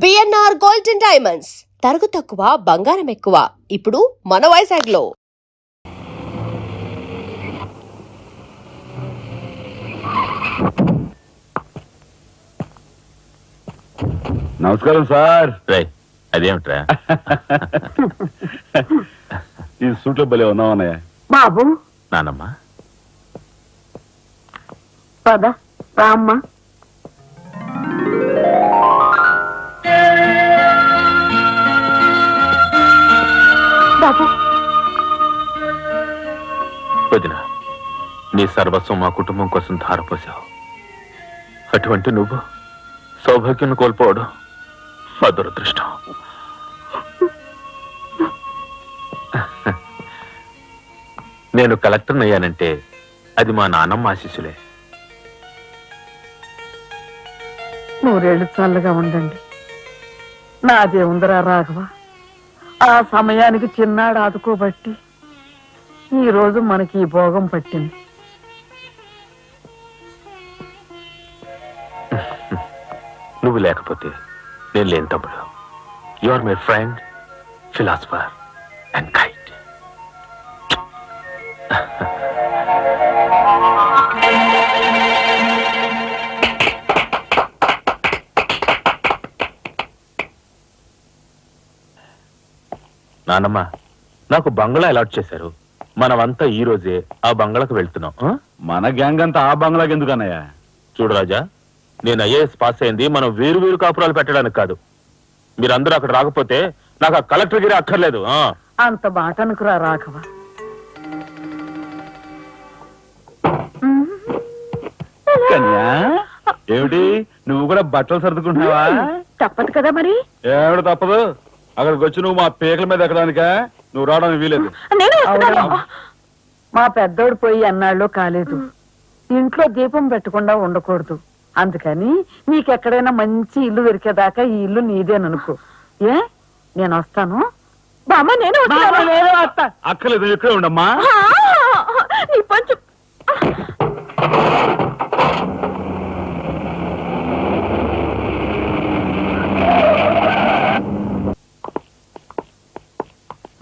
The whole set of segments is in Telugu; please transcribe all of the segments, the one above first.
బిఎన్ఆర్ గోల్డెన్ డైమండ్స్ తరుగు తక్కువ బంగారం ఎక్కువ ఇప్పుడు మన వైజాగ్ లో. నమస్కారం సార్. అదేమిట్రా ఈ సూట్లో భలే ఉన్నావన్నయ్య. బాబు నానమ్మా పద రామ్మ. బాబు వదిన, నీ సర్వస్వం మా కుటుంబం కోసం ధారపోసావు. అటువంటి నువ్వు సౌభాగ్యం కోల్పోవడం మా దురదృష్టం. నేను కలెక్టర్ అయ్యానంటే అది మా నాన్నమ్మ ఆశీస్సులే. నూరేళ్ళు చల్లగా ఉండండి. నాదే ఉందరా రాఘవ. ఆ సమయానికి చిన్నాడు ఆదుకోబట్టి ఈ రోజు మనకి ఈ భోగం పట్టింది. నువ్వు లేకపోతే నేను లేని తమ్ముడు. You are my friend, philosopher and guide. నానమ్మ, నాకు బంగ్లా అలాట్ చేశారు. మనమంతా ఈ రోజే ఆ బంగ్లాకు వెళ్తున్నాం. మన గ్యాంగ్ అంతా ఆ బంగ్లాకి ఎందుకన్నయ్య? చూడు రాజా, నేను ఐఏఎస్ పాస్ అయింది మనం వేరు వేరు కాపురాలు పెట్టడానికి కాదు. మీరందరూ అక్కడ రాకపోతే నాకు ఆ కలెక్టర్ గిరి అక్కర్లేదు. అంత మాట అనుకురా రాఘవ. కన్యా, ఏమిటి నువ్వు కూడా బట్టలు సర్దుకుంటున్నావా? తప్పదు కదా మరి. ఏమిటి తప్పదు? అక్కడికి వచ్చి నువ్వు మా పీకల మీద ఎక్కడానికా? నువ్వు రావడానికి వీలేదు. మా పెద్దోడు పోయి అన్నాళ్ళు కాలేదు. ఇంట్లో దీపం పెట్టకుండా ఉండకూడదు. అందుకని నీకెక్కడైనా మంచి ఇల్లు దొరికేదాకా ఈ ఇల్లు నీదేననుకో. ఏ నేను వస్తాను. బామ్మ నేను అక్కర్లేదు, ఇక్కడే ఉండమ్మా.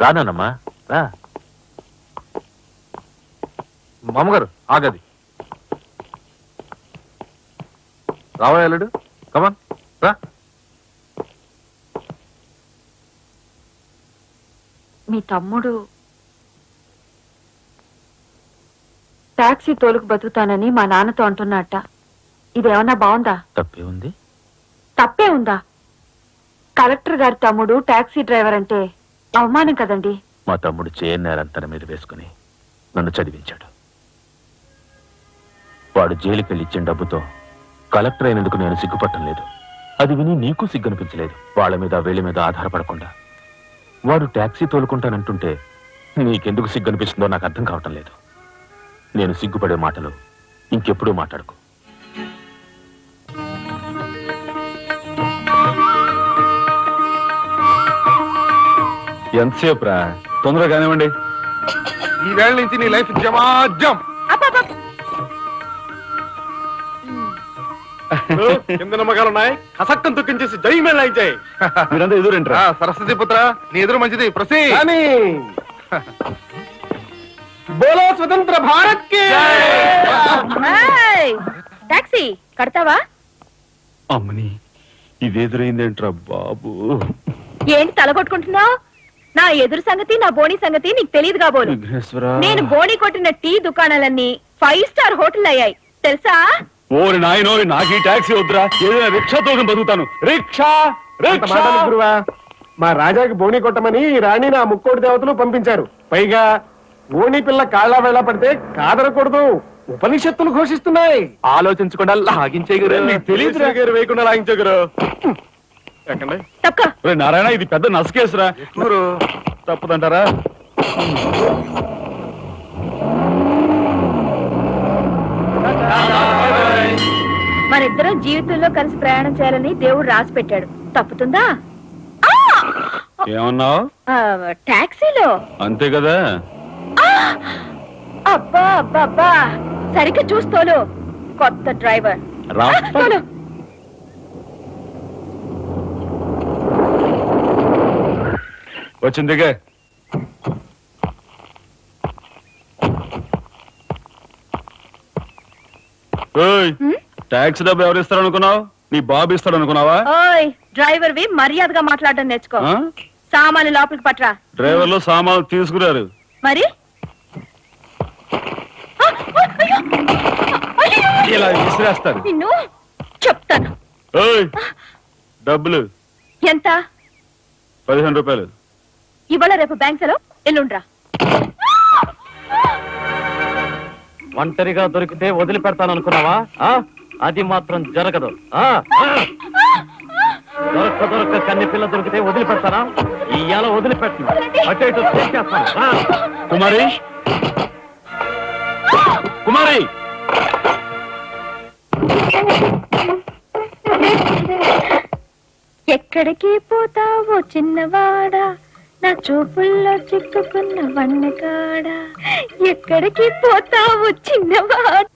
రానమ్మా రా. మామగారు ఆగది. రావాయలుడు కమాన్ రా. మీ తమ్ముడు టాక్సీ తోలుకు బతుకుతానని మా నాన్నతో అంటున్నట్ట. ఇదేమన్నా బాగుందా? తప్పే ఉంది. తప్పే ఉందా? కలెక్టర్ గారి తమ్ముడు టాక్సీ డ్రైవర్ అంటే అవమానం కదండి. మా తమ్ముడు చేయన్నారని తన మీద వేసుకుని నన్ను చదివించాడు. వాడు జైలుకెళ్ళి ఇచ్చిన డబ్బుతో కలెక్టర్ అయినందుకు నేను సిగ్గుపట్టం లేదు. అది విని నీకు సిగ్గనిపించలేదు. వాళ్ళ మీద వీళ్ళ మీద ఆధారపడకుండా వాడు టాక్సీ తోలుకుంటానంటుంటే నీకెందుకు సిగ్గనిపిస్తుందో నాకు అర్థం కావటం లేదు. నేను సిగ్గుపడే మాటలు ఇంకెప్పుడూ మాట్లాడుకో. ఎంతసేపు రా? తొందరగా కానివ్వండి. ఈ వేళ నుంచి నీ లైఫ్ జమాజం. కింద నమ్మకాలు ఉన్నాయి. కసక్కం తొక్కించేసి జై మేళాయి. మీరంతా ఎదురేంట్రా? సరస్వతి పుత్ర, నీ ఎదురు మంచిది. ప్రసీ బోలో స్వతంత్ర భారత్ కి. టాక్సీ కడతావా? అమ్మని ఇదెదురైందేంట్రా బాబు? ఏంటి తలగొట్టుకుంటున్నావు? నా ఎదురు సంగతి నా బోణి సంగతి నీకు తెలియదు కాబోలు. నేను బోణి కొట్టిన టీ దుకాణాలన్నీ 5 స్టార్ హోటల్ అయ్యాయి తెలుసా? ఓరి నాయనోరి, నాకు ఈ టాక్సీ వద్దురా. ఏదైనా రిక్షా తోకం బతుకుతాను. రిక్షా గురువా, మా రాజాకి బోని కొట్టమని రాణి నా ముక్కోటి దేవతలు పంపించారు. పైగా ఓణి పిల్ల కాళ్ళ వేళ పడితే కాదరకూడదు, ఉపనిషత్తులు ఘోషిస్తున్నాయి. ఆలోచించకుండా లాగించేయగరు. తెలియదు వేయకుండా లాగించగరు. నారాయణ, ఇది పెద్ద నసకేసురా. తప్పదంటారా? మనిద్దరం జీవితంలో కలిసి ప్రయాణం చేయాలని దేవుడు రాసి పెట్టాడు. తప్పుతుందా? ఏమన్నావు? టాక్సీలో అంతే కదా. అబ్బా అబ్బా అబ్బా, సరిగ్గా చూస్తోలు. కొత్త డ్రైవర్. వచ్చిందిగే. ట్యాక్సీ డబ్బు ఎవరు ఇస్తారు అనుకున్నావు? నీ బాబు ఇస్తాడు అనుకున్నావా? ఓయ్ డ్రైవర్ వి మర్యాదగా మాట్లాడడం నేర్చుకో. ఆ? సామాన్లు లోపలికి పట్రా. డ్రైవర్లు సామాన్లు తీసుకురారు. మరి ఇలా విసిరేస్తారు. నిన్ను చెప్తాను. ఓయ్ డబ్బులు ఎంత? 15 రూపాయలు. ఇవాళ రేపు బ్యాంక్ సెలవు, ఎల్లుండ్రా. ఒంటరిగా దొరికితే వదిలిపెడతాను అనుకున్నావా? అది మాత్రం జరగదు. దొరక్క కన్ని పిల్ల దొరికితే వదిలిపెడతానా? ఇవాళ వదిలిపెట్టను. అటు ఇటు చేసేస్తాను. కుమారి, కుమారి, ఎక్కడికి పోతావో చిన్నవాడా, నా చూపుల్లో చిక్కుకున్న వన్నకాడా. ఎక్కడికి పోతావో చిన్నవాడా.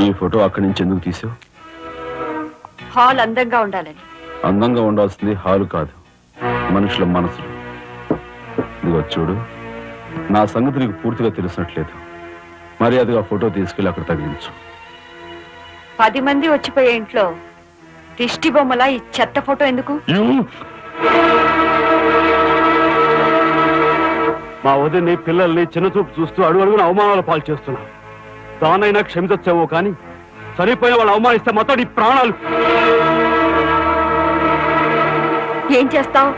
ఈ ఫోటో అక్కడి నుంచి ఎందుకు తీసావు? హాల్ అందంగా ఉండాలని. అందంగా ఉండాల్సింది హాలు కాదు, మనుషుల మనసులు. ఇదిగో చూడు, నా సంగతి నీకు పూర్తిగా తెలిసినట్లేదు. మర్యాదగా ఫోటో తీసుకెళ్ళి అక్కడ తగిలించు. 10 మంది వచ్చిపోయే ఇంట్లో దిష్టి బొమ్మలా ఈ చెత్త ఫోటో ఎందుకు? మా వదిని పిల్లల్ని చిన్నచూపు చూస్తూ అడుగున అవమానాలు పాలు చేస్తున్నా. దానైనా క్షమించచ్చావో కానీ చనిపోయిన వాళ్ళు అవమానిస్తే మొత్తం నీ ప్రాణాలు. ఏం చేస్తావు?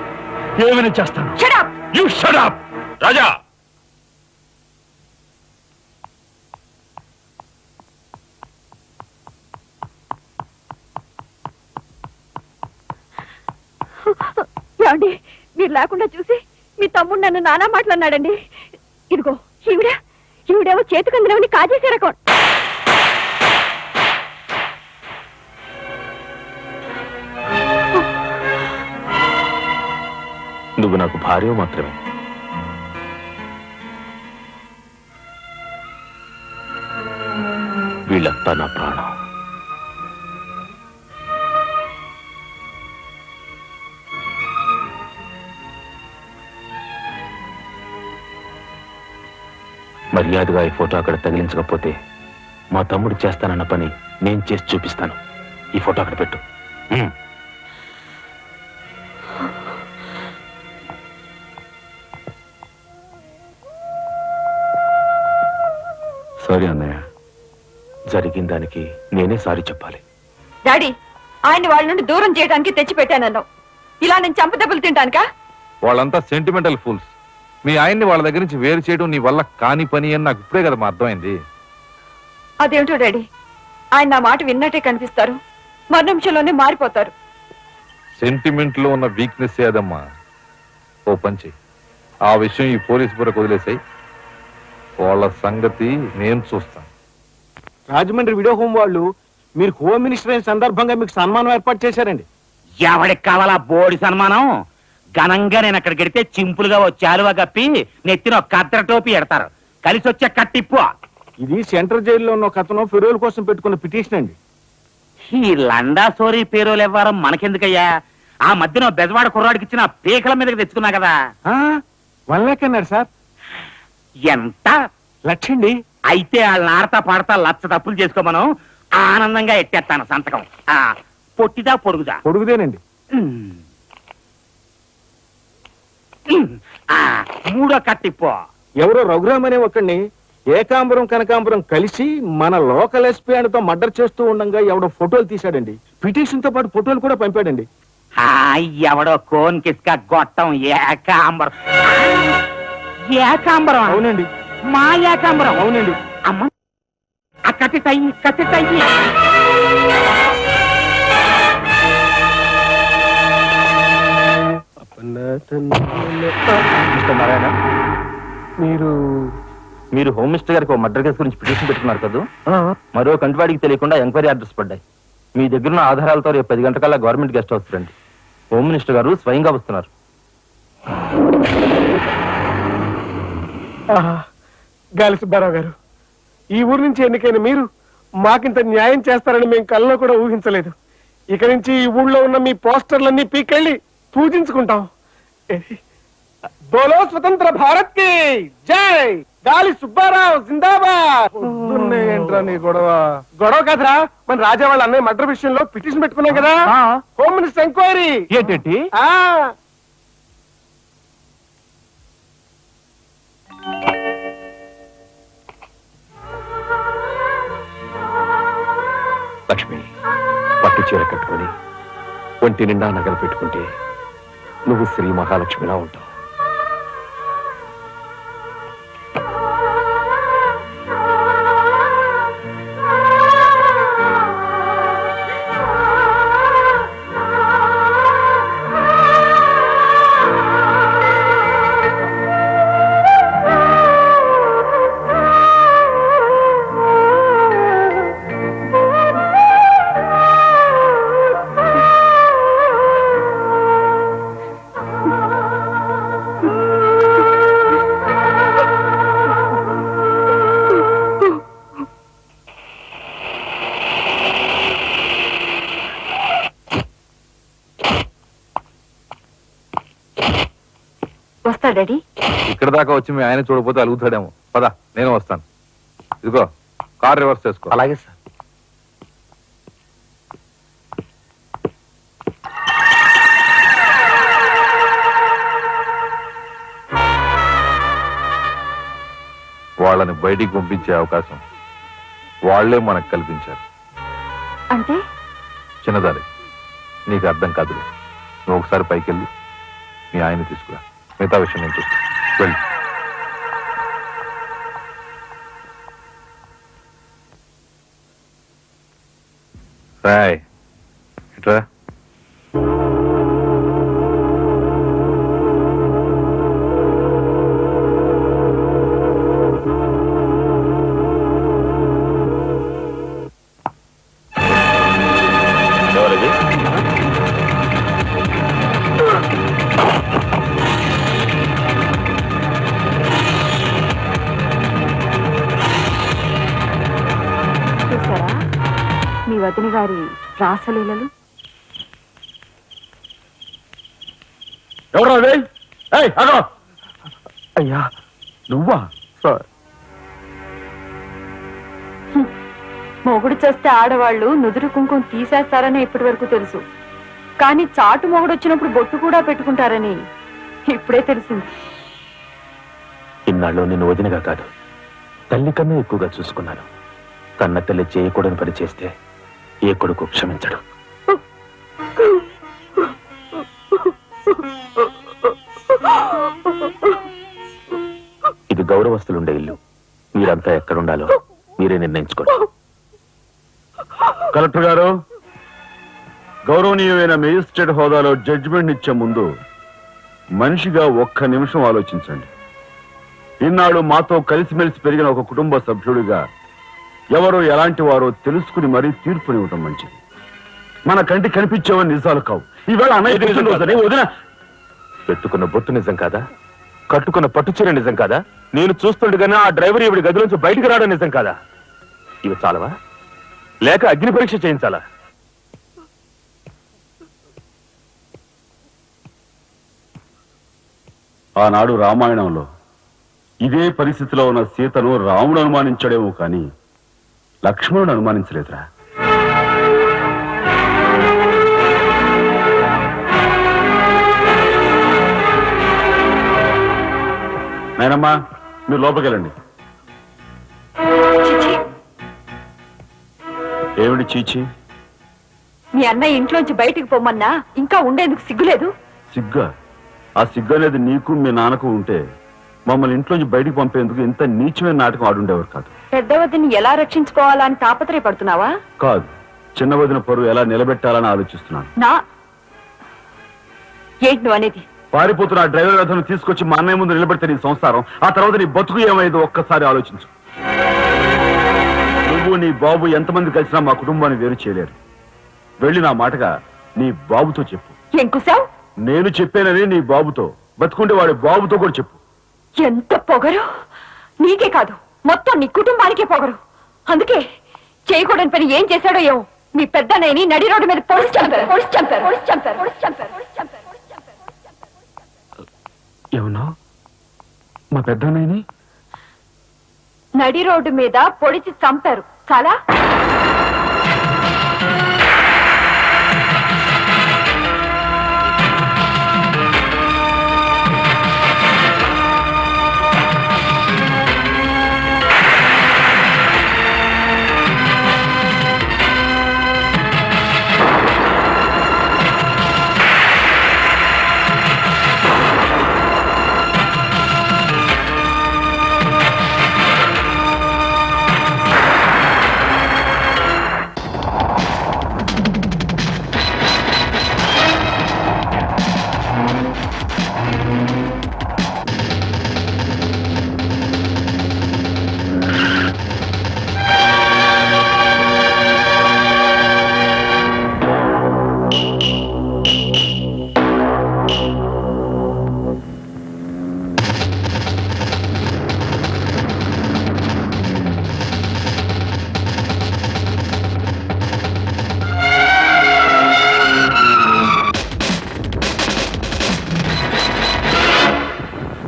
ఏమైనా చేస్తాను. Shut up! You shut up! రాజా, ఏమండి, మీరు లేకుండా చూసి మీ తమ్ముడు నన్ను నానా మాట్లాడినాడండి. ఇదిగో ఈవిడేమో చేతికందినవని కాజేసే రకం. నువ్వు నాకు భార్య మాత్రమే. వీళ్ళంతా నా ప్రాణం. మర్యాదగా ఈ ఫోటో అక్కడ తగిలించకపోతే మా తమ్ముడు చేస్తానన్న పని నేను చేసి చూపిస్తాను. ఈ ఫోటో అక్కడ పెట్టు. సారీ అన్నయ్య. జరిగిన దానికి నేనే సారీ చెప్పాలి. డాడీ, ఆయన్ని వాళ్ళ నుండి దూరం చేయడానికి తెచ్చి పెట్టానన్నావు. ఇలా నేను చంప దెబ్బలు తింటానుకా? వాళ్ళంతా సెంటిమెంటల్ ఫూల్స్. మీ ఆయన్ని వాళ్ళ దగ్గర నుంచి వేరు చేయడం నీ వల్ల కాని పని అని నాకు ఇప్పుడే కదా అర్థమైంది. అదేమిటో డాడీ, ఆయన నా మాట విన్నట్టే కనిపిస్తారు, మరు నిమిషంలోనే మారిపోతారు. సెంటిమెంట్ లో ఉన్న వీక్నెస్ ఏదమ్మా. ఓ పంచి, ఆ విషయం ఈ పోలీసు బుర్రకు వదిలేసాయి. వాళ్ళ సంగతి నేను చూస్తాను. రాజమండ్రి వీడియో హోమ్ వాళ్ళు మీరు హోమ్ మినిస్టర్ అయిన సందర్భంగా మీకు సన్మానం ఏర్పాటు చేశారండి. ఎవడికి కావాలా బోడి సన్మానం? ఘనంగా నేను అక్కడికి వెడితే చింపులుగా ఓ చాలువ కప్పి నెత్తిన ఒక కత్తెర టోపీ ఎడతారు. కలిసి వచ్చే కట్టిప్పు. ఇది సెంట్రల్ జైల్లో ఉన్న ఒక అతను ఫిరోల్ కోసం పెట్టుకున్న పిటిషన్ అండి. ఈ లండా సోరీ పేరోలు ఇవ్వడం మనకెందుకయ్యా? ఆ మధ్యన బెజవాడ కుర్రాడికి ఇచ్చిన పీకల మీదకి తెచ్చుకున్నా కదా. 1 lakh అన్నారు సార్. ఎంత? 1 lakh అండి. అయితే వాళ్ళని ఆడతా పాడతా లచ్చ తప్పులు చేసుకోమను, ఆనందంగా ఎట్టేస్తాను సంతకం. పొట్టిదా పొడుగుదా? పొడుగుదేనండి. మూడో కట్టిప్పు. ఎవరో రఘురామ్ అనే ఒకడిని ఏకాంబరం కనకాంబరం కలిసి మన లోకల్ ఎస్పీ తో మర్డర్ చేస్తూ ఉండగా ఎవడో ఫోటోలు తీశాడండి. పిటిషన్ తో పాటు ఫోటోలు కూడా పంపాడండి. ఎవడో కోన్ కిస్క గొట్టం ఏకాంబరం. ఏకాంబరం? అవునండి. మా ఏకాంబరం? అవునండి. అమ్మ, ఆ కత్తి తయ్యి. మిస్టర్ నారాయణ, మీరు హోమ్ మినిస్టర్ గారికి మర్డర్ కేసు గురించి పిటిషన్ పెట్టుకున్నారు కదా. మరో కంటివాడికి తెలియకుండా ఎంక్వైరీ ఆర్డర్స్ పడ్డాయి. మీ దగ్గర ఉన్న ఆధారాలతో రేపు 10 గంటకల్లా గవర్నమెంట్ గెస్ట్ హౌస్ రండి. హోమ్ మినిస్టర్ గారు స్వయంగా వస్తున్నారు. ఆహా, గాలి సుబ్బారావు గారు, ఈ ఊరు నుంచి ఎన్నికైన మీరు మాకింత న్యాయం చేస్తారని మేము కల్లో కూడా ఊహించలేదు. ఇక నుంచి ఈ ఊళ్ళో ఉన్న మీ పోస్టర్లన్నీ పీకెళ్ళి పూజించుకుంటాం. బోలో స్వతంత్ర భారత్ కి జై, గాలి సుబ్బారావు జిందాబాద్. ఏంట్రా నీ గొడవ? గొడవ కదరా, మన రాజా వాళ్ళ అన్నయ్య మర్డర్ విషయంలో పిటిషన్ పెట్టుకున్నాం కదా, హోమ్ మినిస్టర్ ఎంక్వైరీ. ఏంటంటే ఆ లక్ష్మి, పట్టు చీర కట్టుకుని ఒంటి నిండా నగలు పెట్టుకుంటే నువ్వు శ్రీ మహాలక్ష్మిలా ఉంటావు. వస్తా డాడీ. ఇక్కడ దాకా వచ్చి మీ ఆయన చూడకపోతే అలుగుతాడేమో. పద, నేను వస్తాను. ఇదిగో కార్ రివర్స్ చేసుకో. అలాగే సార్. వాళ్ళని బయటికి పంపించే అవకాశం వాళ్లే మనకు కల్పించారు. అంటే చిన్నదారి, నీకు అర్థం కాదులే. నువ్వు ఒకసారి పైకి వెళ్ళి మీ ఆయన తీసుకురా. మిగతా విషయం నేను చూస్తాను. వెళ్ళి రాయ్ ఇట్రా. ఎవరది? చూసారా మీ వదిన గారి రాసలీలలు? ఎవరు అగో. అయ్యా, నువ్వా? సార్. మొగుడు చేస్తే ఆడవాళ్ళు నుదురు కుంకుమ తీసేస్తారని ఇప్పటి వరకు తెలుసు, కానీ చాటు మొగుడు వచ్చినప్పుడు బొట్టు కూడా పెట్టుకుంటారని ఇప్పుడే తెలిసింది. ఇన్నాళ్ళు నిన్ను వదినగా కాదు, తల్లి కన్నా ఎక్కువగా చూసుకున్నాను. కన్న తల్లి చేయకూడని పని చేస్తే ఏ కొడుకు క్షమించడు. ఇది గౌరవస్తులుండే ఇల్లు. మీరంతా ఎక్కడుండాలో మీరే నిర్ణయించుకోండి. కలెక్టర్ గారు, గౌరవనీయమైన మేజిస్ట్రేట్ హోదాలో జడ్జిమెంట్ ఇచ్చే ముందు మనిషిగా ఒక్క నిమిషం ఆలోచించండి. ఇన్నాళ్ళు మాతో కలిసిమెలిసి పెరిగిన ఒక కుటుంబ సభ్యుడిగా ఎవరో ఎలాంటి వారో తెలుసుకుని మరీ తీర్పునివ్వటం మంచిది. మన కంటి కనిపించేవని నిజాలు కావు. ఈవేళ అన్నయ్య వదిన పెట్టుకున్న బొట్టు నిజం కాదా? కట్టుకున్న పట్టుచీర నిజం కాదా? నేను చూస్తుండగానే ఆ డ్రైవర్ ఇవిడి గది నుంచి బయటికి రావడం నిజం కాదా? ఇవి చాలవా, లేక అగ్ని పరీక్ష చేయించాలా? ఆనాడు రామాయణంలో ఇదే పరిస్థితిలో ఉన్న సీతను రాముడు అనుమానించాడేమో కానీ లక్ష్మణుడు అనుమానించలేదురా. నాయనమ్మా, మీరు లోపలికి వెళ్ళండి. ఏమిటి చీచి? మీ అన్నయ్య ఇంట్లోంచి బయటికి పొమ్మన్నా ఇంకా ఉండేందుకు సిగ్గులేదు? సిగ్గా? ఆ సిగ్గు అనేది నీకు మీ నాన్నకు ఉంటే మమ్మల్ని ఇంట్లోంచి బయటికి పంపేందుకు ఇంత నీచమైన నాటకం ఆడుండేవారు కాదు. పెద్ద వదిని ఎలా రక్షించుకోవాలా అని తాపత్రయపడుతున్నావా? కాదు, చిన్న వదిన పరువు ఎలా నిలబెట్టాలని ఆలోచిస్తున్నాను. ఏంటి నువ్వు అనేది? పారిపోతున్న ఆ డ్రైవర్ వ్యధను తీసుకొచ్చి మా అన్నయ్య ముందు నిలబెడితే నీ సంసారం, ఆ తర్వాత నీ బతుకు ఏమైందో ఒక్కసారి ఆలోచించు. నువ్వు నీ బాబు ఎంతమంది కలిసినా మా కుటుంబాన్ని వేరు చేయలేరు. వెళ్ళి నా మాటగా నీ బాబుతో చెప్పు. ఏం కుసావ్? నేను చెప్పానని నీ బాబుతో బతుకుంటే వాడి బాబుతో కూడా చెప్పు. ఎంత పొగరు! నీకే కాదు, మొత్తం నీ కుటుంబానికే పొగరు. అందుకే చేయకూడని పని ఏం చేశాడో ఏమో మీ పెద్దన్నయ్యని నడి రోడ్డు మీద పొడిచి చంపారు. ఏమన్నా మా పెద్దనాయని నడి రోడ్డు మీద పొడిచి చంపారు. చాలా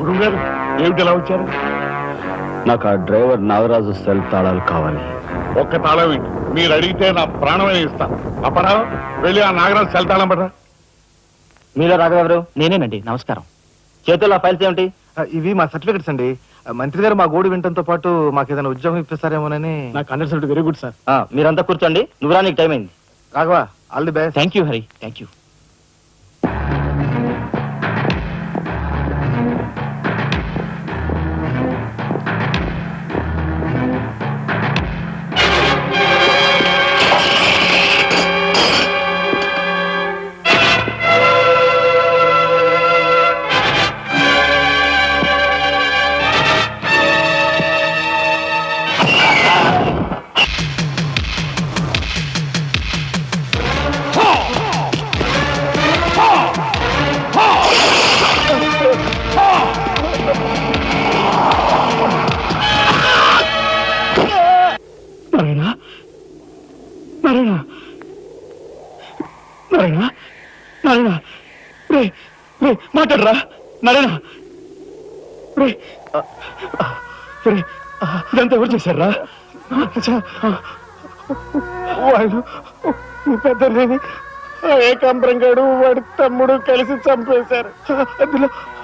గురుగారు ఏమిటి ఎలా వచ్చారు? నాకు ఆ డ్రైవర్ నాగరాజు సెల్ తాళాలు కావాలి. ఒక్క తాళం ఏంటి? మీరు అడిగితే నా ప్రాణమే ఇస్తాను. అప్పరా వెళ్ళి ఆ నాగరాజు సెల్ తాళం పడరా. మీలో రాఘవెవరు? నేనేనండి. నమస్కారం. చేతుల్లో ఫైల్స్ ఏమిటి? ఇవి మా సర్టిఫికెట్స్ అండి. మంత్రి గారు మా గోడు వినటంతో పాటు మాకు ఏదైనా ఉద్యోగం ఇప్పిస్తారేమోనని. నాకు అండర్స్టాండ్ వెరీ గుడ్ సార్. మీరంతా కూర్చోండి. నువ్వురా, నీకు టైం అయింది. Raghava all the best. Thank you Hari, thank you. మాట్లాడరా నారాయణ. ఇదంతా ఎవరు చేశారా? వాళ్ళు పెద్దలేని ఏకాంబరం గాడు వాడి తమ్ముడు కలిసి చంపేశారు.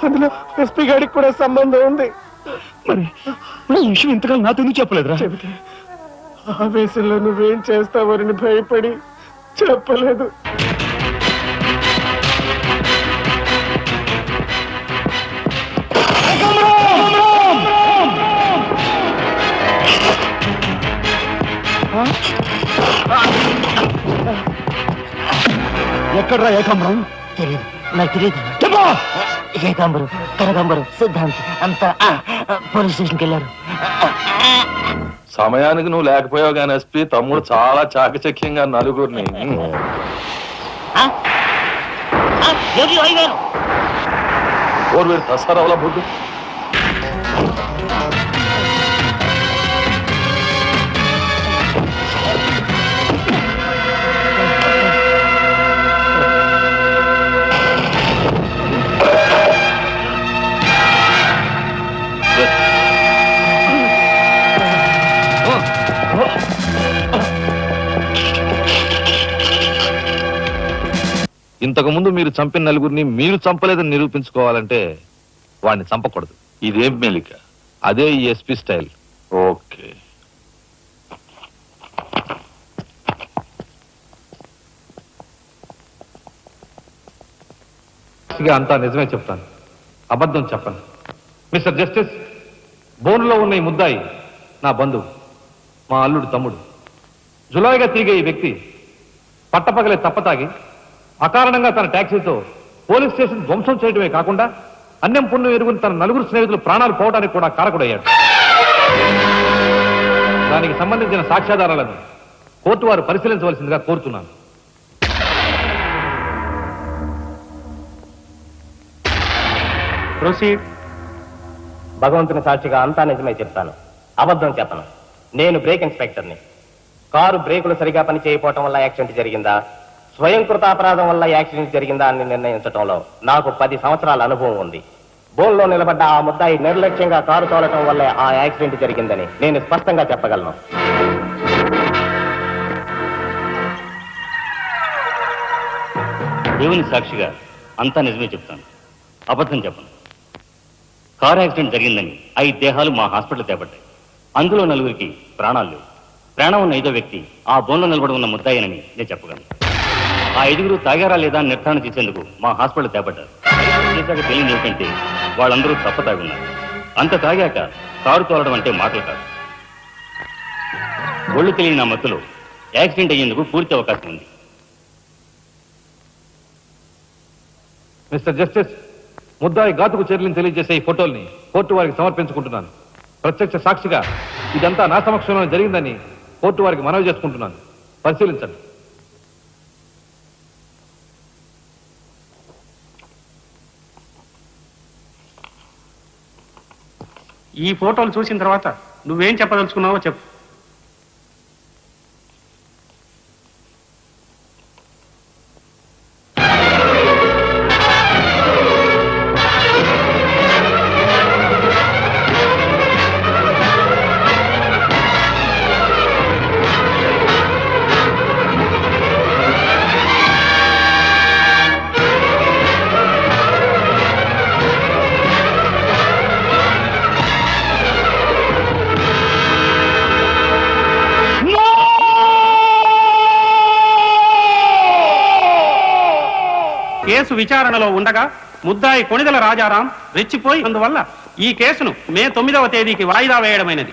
అందులో ఎస్పీ గాడికి కూడా సంబంధం ఉంది. మరి ఈ విషయం ఇంతకాలం నాతో ఎందుకు చెప్పలేదురా? చెబితే ఆవేశంలో నువ్వేం చేస్తావని భయపడి చెప్పలేదు. ఎక్కడ్రా ఏకాంబరం? తెలియదు, నాకు తెలియదు. ఏకాంబరం, కనకాంబరం, సిద్ధాంతి అంతా పోలీస్ స్టేషన్కి వెళ్ళారు. సమయానికి నువ్వు లేకపోయావు కానీ ఎస్పీ తమ్ముడు చాలా చాకచక్యంగా నలుగురిని ఓరు వీడు తసారావుల బుద్ధు. ఇంతకు ముందు మీరు చంపిన నలుగురిని మీరు చంపలేదని నిరూపించుకోవాలంటే వాడిని చంపకూడదు. ఇదేం మెలిక, అదే ఈ ఎస్పీ స్టైల్. ఓకే, అంతా నిజమే చెప్తాను, అబద్ధం చెప్పను. మిస్టర్ జస్టిస్, బోన్లో ఉన్న ఈ ముద్దాయి నా బంధువు, మా అల్లుడు తమ్ముడు. జులాయిగా తిరిగే ఈ వ్యక్తి పట్టపగలే తప్పతాగి అకారణంగా తన ట్యాక్సీతో పోలీస్ స్టేషన్ ధ్వంసం చేయడమే కాకుండా అన్యం పుణ్యం ఎరుగుని తన నలుగురు స్నేహితులు ప్రాణాలు పోవడానికి కూడా కారకుడయ్యాడు. దానికి సంబంధించిన సాక్ష్యాధారాలను కోర్టు వారు పరిశీలించవలసిందిగా కోరుతున్నాను. ప్రొసీడ్. భగవంతుని సాక్షిగా అంతా నిజమే చెప్తాను, అబద్ధం చెప్పను. నేను బ్రేక్ ఇన్స్పెక్టర్ని. కారు బ్రేకులు సరిగా పని చేయకపోవటం వల్ల యాక్సిడెంట్ జరిగిందా, స్వయం కృతాపరాధం వల్ల యాక్సిడెంట్ జరిగిందా అని నిర్ణయించడంలో నాకు 10 సంవత్సరాల అనుభవం ఉంది. బోన్లో నిలబడ్డ ఆ ముద్దాయి నిర్లక్ష్యంగా కారు తోలటం వల్లే ఆ యాక్సిడెంట్ జరిగిందని నేను స్పష్టంగా చెప్పగలను. దేవుని సాక్షిగా అంతా నిజమే చెప్తాను, అబద్ధం చెప్పను. కారు యాక్సిడెంట్ జరిగిందని 5 దేహాలు మా హాస్పిటల్ తేబడ్డాయి. అందులో 4గురికి ప్రాణాలు లేవు. ప్రాణం ఉన్న 5వ వ్యక్తి ఆ బోన్లో నిలబడి ఉన్న ముద్దాయినని నేను చెప్పగలను. ఆ 5గురు తాగారా లేదా అని నిర్ధారణ చేసేందుకు మా హాస్పిటల్ తేబడ్డారు. చేశాక తెలియని ఏమిటంటే వాళ్ళందరూ తప్ప తాగున్నారు. అంత తాగాక కారు తోలడం అంటే మాటలు కాదు. ఒళ్ళు తెలియని నా మత్తులో యాక్సిడెంట్ అయ్యేందుకు పూర్తి అవకాశం ఉంది. మిస్టర్ జస్టిస్, ముద్దాయి ఘాతుకు చర్యలను తెలియజేసే ఈ ఫోటోల్ని కోర్టు వారికి సమర్పించుకుంటున్నాను. ప్రత్యక్ష సాక్షిగా ఇదంతా నా సమక్షంలో జరిగిందని కోర్టు వారికి మనవి చేసుకుంటున్నాను. పరిశీలించండి. ఈ ఫోటోలు చూసిన తర్వాత నువ్వేం చెప్పదలుచుకున్నావో చెప్పు. కేసు విచారణలో ఉండగా ముద్దాయి కొణిదెల రాజారాం రెచ్చిపోయి అందువల్ల ఈ కేసును మే 9వ తేదీకి వాయిదా వేయడమైనది.